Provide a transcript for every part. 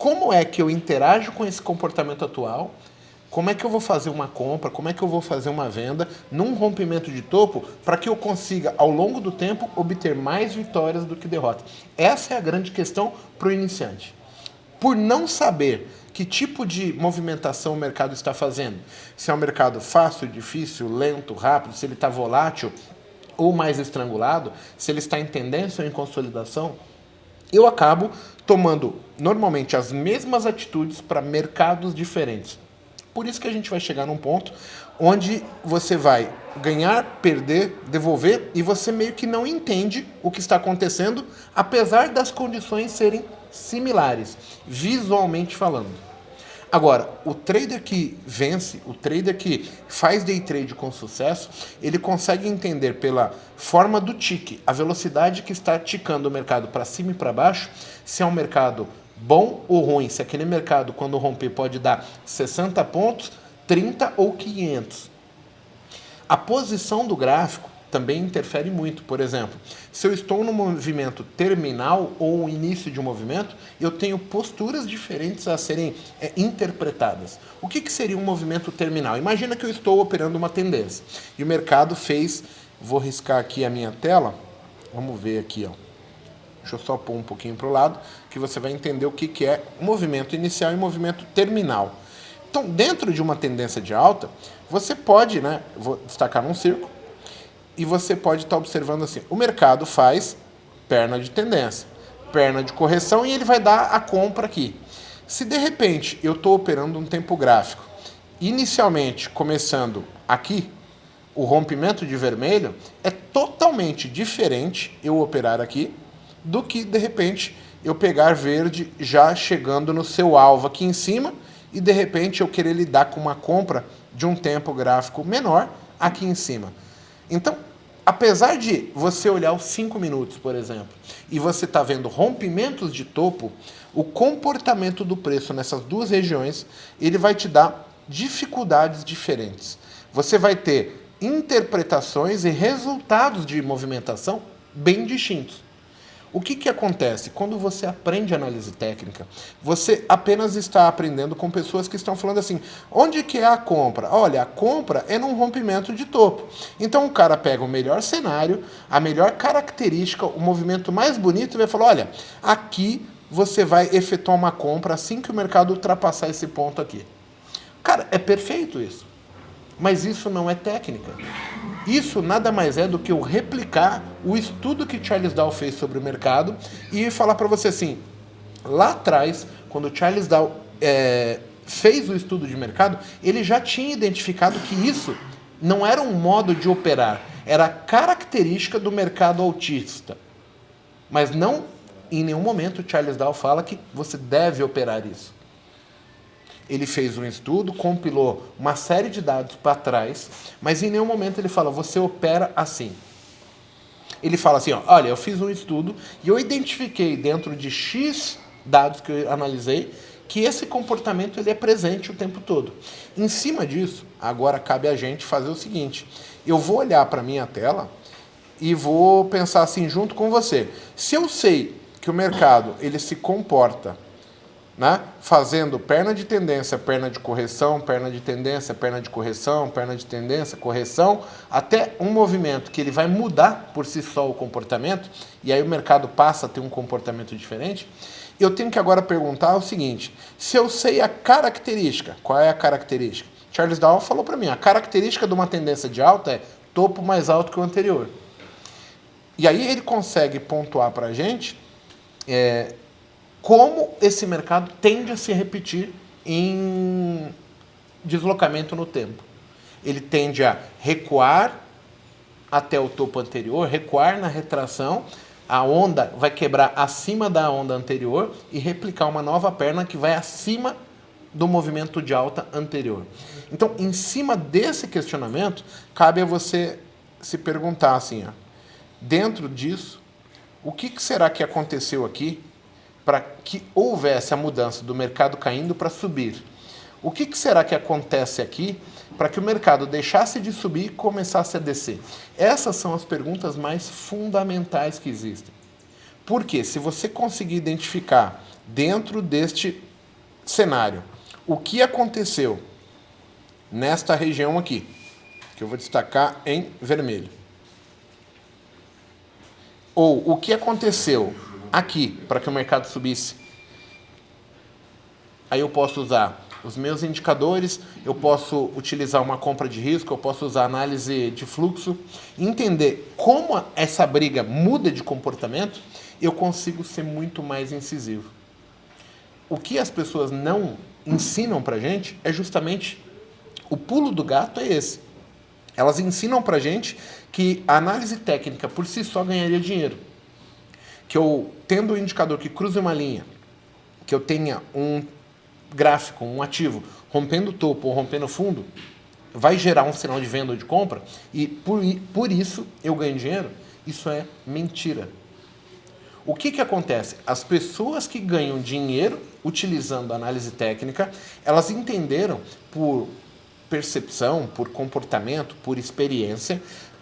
como é que eu interajo com esse comportamento atual, como é que eu vou fazer uma compra, como é que eu vou fazer uma venda num rompimento de topo para que eu consiga, ao longo do tempo, obter mais vitórias do que derrotas. Essa é a grande questão para o iniciante. Por não saber que tipo de movimentação o mercado está fazendo, se é um mercado fácil, difícil, lento, rápido, se ele está volátil ou mais estrangulado, se ele está em tendência ou em consolidação, eu acabo tomando normalmente as mesmas atitudes para mercados diferentes. Por isso que a gente vai chegar num ponto onde você vai ganhar, perder, devolver e você meio que não entende o que está acontecendo, apesar das condições serem similares, visualmente falando. Agora, o trader que vence, o trader que faz day trade com sucesso, ele consegue entender pela forma do tique, a velocidade que está ticando o mercado para cima e para baixo, se é um mercado bom ou ruim, se aquele mercado, quando romper, pode dar 60 pontos, 30 ou 500. A posição do gráfico também interfere muito. Por exemplo, se eu estou no movimento terminal ou início de um movimento, eu tenho posturas diferentes a serem interpretadas. O que seria um movimento terminal? Imagina que eu estou operando uma tendência e o mercado fez... Vou riscar aqui a minha tela. Vamos ver aqui, ó. Deixa eu só pôr um pouquinho para o lado, que você vai entender o que é movimento inicial e movimento terminal. Então, dentro de uma tendência de alta, você pode, né, vou destacar num círculo, e você pode estar observando assim, o mercado faz perna de tendência, perna de correção, e ele vai dar a compra aqui. Se de repente eu estou operando um tempo gráfico, inicialmente começando aqui, o rompimento de vermelho, é totalmente diferente eu operar aqui, do que, de repente, eu pegar verde já chegando no seu alvo aqui em cima e, de repente, eu querer lidar com uma compra de um tempo gráfico menor aqui em cima. Então, apesar de você olhar os 5 minutos, por exemplo, e você está vendo rompimentos de topo, o comportamento do preço nessas duas regiões, ele vai te dar dificuldades diferentes. Você vai ter interpretações e resultados de movimentação bem distintos. O que acontece? Quando você aprende análise técnica, você apenas está aprendendo com pessoas que estão falando assim, onde que é a compra? Olha, a compra é num rompimento de topo. Então o cara pega o melhor cenário, a melhor característica, o movimento mais bonito e vai falar, olha, aqui você vai efetuar uma compra assim que o mercado ultrapassar esse ponto aqui. Cara, é perfeito isso. Mas isso não é técnica. Isso nada mais é do que eu replicar o estudo que Charles Dow fez sobre o mercado e falar para você assim, lá atrás, quando Charles Dow fez o estudo de mercado, ele já tinha identificado que isso não era um modo de operar, era a característica do mercado altista. Mas não, em nenhum momento, Charles Dow fala que você deve operar isso. Ele fez um estudo, compilou uma série de dados para trás, mas em nenhum momento ele fala, você opera assim. Ele fala assim, ó, olha, eu fiz um estudo e eu identifiquei dentro de X dados que eu analisei que esse comportamento ele é presente o tempo todo. Em cima disso, agora cabe a gente fazer o seguinte, eu vou olhar para a minha tela e vou pensar assim junto com você. Se eu sei que o mercado ele se comporta, né, fazendo perna de tendência, perna de correção, perna de tendência, perna de correção, perna de tendência, correção, até um movimento que ele vai mudar por si só o comportamento, e aí o mercado passa a ter um comportamento diferente, eu tenho que agora perguntar o seguinte, se eu sei a característica, qual é a característica? Charles Dow falou para mim, a característica de uma tendência de alta é topo mais alto que o anterior. E aí ele consegue pontuar para a gente como esse mercado tende a se repetir em deslocamento no tempo. Ele tende a recuar até o topo anterior, recuar na retração, a onda vai quebrar acima da onda anterior e replicar uma nova perna que vai acima do movimento de alta anterior. Então, em cima desse questionamento, cabe a você se perguntar assim, ó, dentro disso, o que será que aconteceu aqui para que houvesse a mudança do mercado caindo para subir? O que será que acontece aqui para que o mercado deixasse de subir e começasse a descer? Essas são as perguntas mais fundamentais que existem. Porque se você conseguir identificar dentro deste cenário. O que aconteceu nesta região aqui, que eu vou destacar em vermelho. Ou o que aconteceu aqui para que o mercado subisse. Aí eu posso usar os meus indicadores, eu posso utilizar uma compra de risco, eu posso usar análise de fluxo, entender como essa briga muda de comportamento, eu consigo ser muito mais incisivo. O que as pessoas não ensinam pra gente é justamente o pulo do gato é esse. Elas ensinam pra gente que a análise técnica por si só ganharia dinheiro. Que eu, tendo um indicador que cruze uma linha, que eu tenha um gráfico, um ativo, rompendo o topo ou rompendo o fundo, vai gerar um sinal de venda ou de compra, e por isso eu ganho dinheiro. Isso é mentira. O que acontece? As pessoas que ganham dinheiro utilizando a análise técnica, elas entenderam por percepção, por comportamento, por experiência,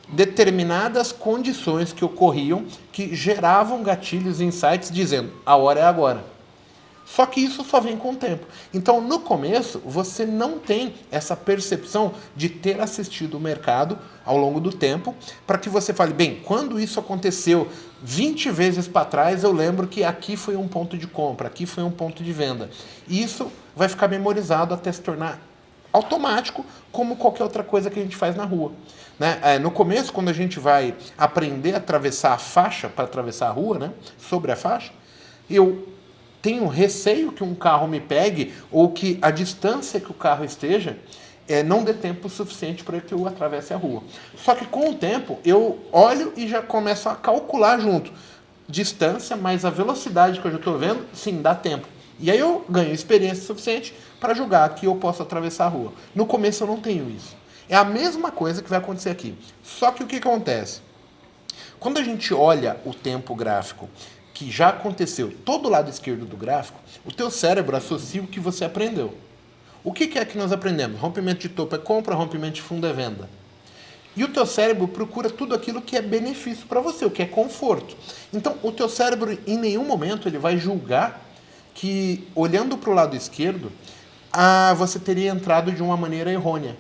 determinadas condições que ocorriam que geravam gatilhos e insights dizendo a hora é agora. Só que isso só vem com o tempo. Então, no começo, você não tem essa percepção de ter assistido o mercado ao longo do tempo, para que você fale, bem, quando isso aconteceu 20 vezes para trás, eu lembro que aqui foi um ponto de compra, aqui foi um ponto de venda. E isso vai ficar memorizado até se tornar automático, como qualquer outra coisa que a gente faz na rua. Né? No começo, quando a gente vai aprender a atravessar a faixa, para atravessar a rua, né? Sobre a faixa, eu tenho receio que um carro me pegue ou que a distância que o carro esteja não dê tempo suficiente para que eu atravesse a rua. Só que com o tempo eu olho e já começo a calcular junto. Distância mais a velocidade que eu já estou vendo, sim, dá tempo. E aí eu ganho experiência suficiente para julgar que eu posso atravessar a rua. No começo eu não tenho isso. É a mesma coisa que vai acontecer aqui. Só que o que acontece? Quando a gente olha o tempo gráfico que já aconteceu todo o lado esquerdo do gráfico, o teu cérebro associa o que você aprendeu. O que é que nós aprendemos? Rompimento de topo é compra, rompimento de fundo é venda. E o teu cérebro procura tudo aquilo que é benefício para você, o que é conforto. Então, o teu cérebro, em nenhum momento, ele vai julgar que, olhando para o lado esquerdo, você teria entrado de uma maneira errônea.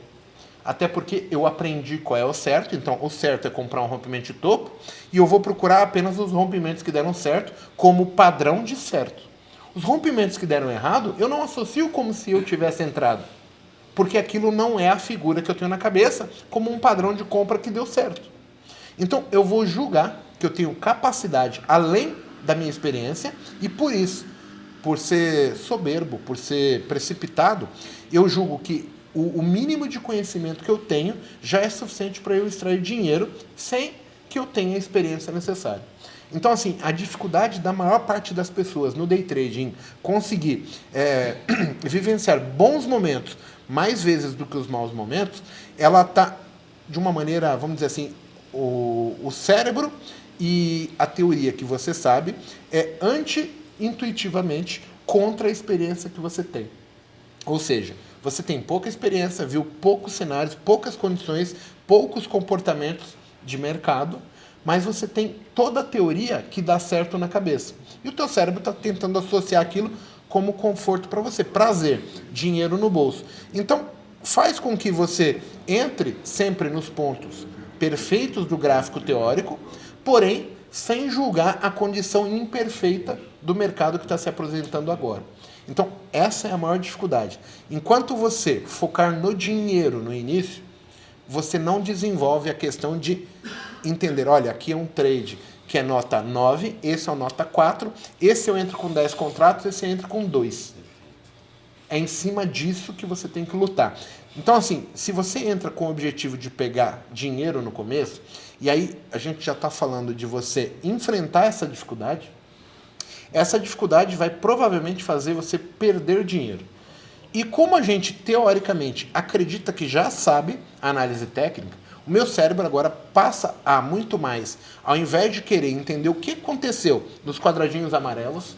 Até porque eu aprendi qual é o certo, então o certo é comprar um rompimento de topo, e eu vou procurar apenas os rompimentos que deram certo como padrão de certo. Os rompimentos que deram errado, eu não associo como se eu tivesse entrado, porque aquilo não é a figura que eu tenho na cabeça como um padrão de compra que deu certo. Então eu vou julgar que eu tenho capacidade além da minha experiência, e por isso, por ser soberbo, por ser precipitado, eu julgo que o mínimo de conhecimento que eu tenho já é suficiente para eu extrair dinheiro sem que eu tenha a experiência necessária. Então, assim, a dificuldade da maior parte das pessoas no day trading conseguir vivenciar bons momentos mais vezes do que os maus momentos, ela está, de uma maneira, vamos dizer assim, o cérebro e a teoria que você sabe é anti-intuitivamente contra a experiência que você tem. Ou seja, você tem pouca experiência, viu poucos cenários, poucas condições, poucos comportamentos de mercado, mas você tem toda a teoria que dá certo na cabeça. E o teu cérebro está tentando associar aquilo como conforto para você, prazer, dinheiro no bolso. Então, faz com que você entre sempre nos pontos perfeitos do gráfico teórico, porém, sem julgar a condição imperfeita do mercado que está se apresentando agora. Então, essa é a maior dificuldade. Enquanto você focar no dinheiro no início, você não desenvolve a questão de entender, olha, aqui é um trade que é nota 9, esse é o nota 4, esse eu entro com 10 contratos, esse eu entro com 2. É em cima disso que você tem que lutar. Então, assim, se você entra com o objetivo de pegar dinheiro no começo, e aí a gente já está falando de você enfrentar essa dificuldade vai provavelmente fazer você perder dinheiro. E como a gente, teoricamente, acredita que já sabe a análise técnica, o meu cérebro agora passa a muito mais, ao invés de querer entender o que aconteceu nos quadradinhos amarelos,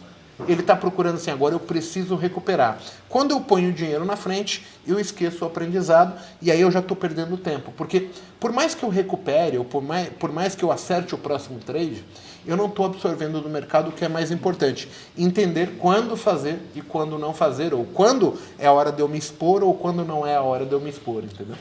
ele está procurando assim, agora eu preciso recuperar. Quando eu ponho o dinheiro na frente, eu esqueço o aprendizado e aí eu já estou perdendo tempo. Porque por mais que eu recupere, ou por mais que eu acerte o próximo trade, eu não estou absorvendo do mercado o que é mais importante. Entender quando fazer e quando não fazer, ou quando é a hora de eu me expor ou quando não é a hora de eu me expor, entendeu?